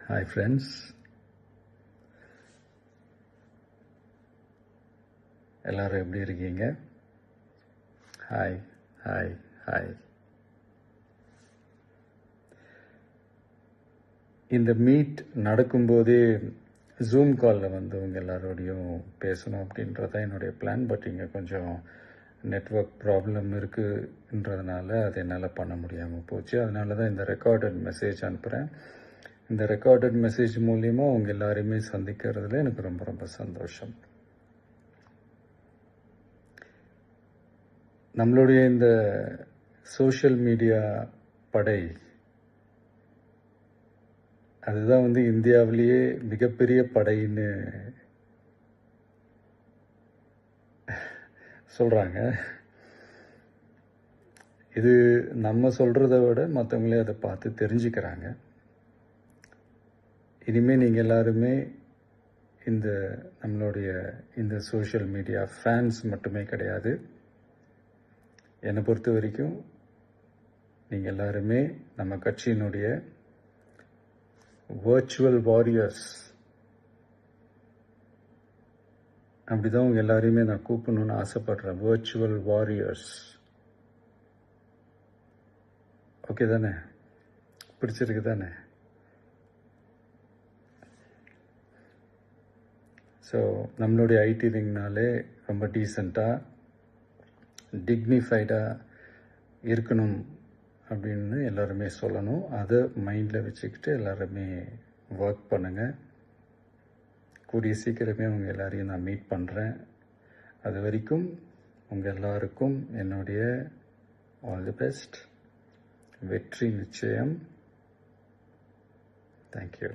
Hi friends, எல்லோரும் எப்படி இருக்கீங்க? Hi hi hi. இந்த மீட் நடக்கும்போதே ஜூம் காலில் வந்து உங்கள் எல்லாரோடையும் பேசணும் அப்படின்றதான் என்னுடைய பிளான். பட் இங்கே கொஞ்சம் நெட்வொர்க் ப்ராப்ளம் இருக்குன்றதுனால அது என்னால் பண்ண முடியாமல் போச்சு. அதனால தான் இந்த ரெக்கார்டட் மெசேஜ் அனுப்புகிறேன். இந்த ரெக்கார்டட் மெசேஜ் மூலிமா உங்கள் எல்லாரையுமே சந்திக்கிறதுல எனக்கு ரொம்ப ரொம்ப சந்தோஷம். நம்மளுடைய இந்த சோஷியல் மீடியா படை, அதுதான் வந்து இந்தியாவிலேயே மிகப்பெரிய படைன்னு சொல்கிறாங்க. இது நம்ம சொல்கிறத விட மற்றவங்களே அதை பார்த்து தெரிஞ்சுக்கிறாங்க. இனிமேல் நீங்கள் எல்லாருமே இந்த நம்மளுடைய இந்த சோஷியல் மீடியா ஃபேன்ஸ் மட்டுமே கிடையாது. என்னை பொறுத்த வரைக்கும் நீங்கள் எல்லாருமே நம்ம கட்சியினுடைய வர்ச்சுவல் வாரியர்ஸ். அப்படி தான் உங்கள் எல்லாரையுமே நான் கூப்பிடணுன்னு ஆசைப்படுறேன். Virtual warriors. ஓகே தானே? பிடிச்சிருக்கு தானே? ஸோ நம்மளுடைய ஐடி விங்னாலே ரொம்ப டீசெண்டாக டிக்னிஃபைடாக இருக்கணும் அப்படின்னு எல்லாருமே சொல்லணும். அதை மைண்டில் வச்சுக்கிட்டு எல்லாருமே ஒர்க் பண்ணுங்கள். கூடிய சீக்கிரமே உங்கள் எல்லாரையும் நான் மீட் பண்ணுறேன். அது வரைக்கும் உங்கள் எல்லாருக்கும் என்னுடைய ஆல் தி பெஸ்ட். வெற்றி நிச்சயம். தேங்க்யூ.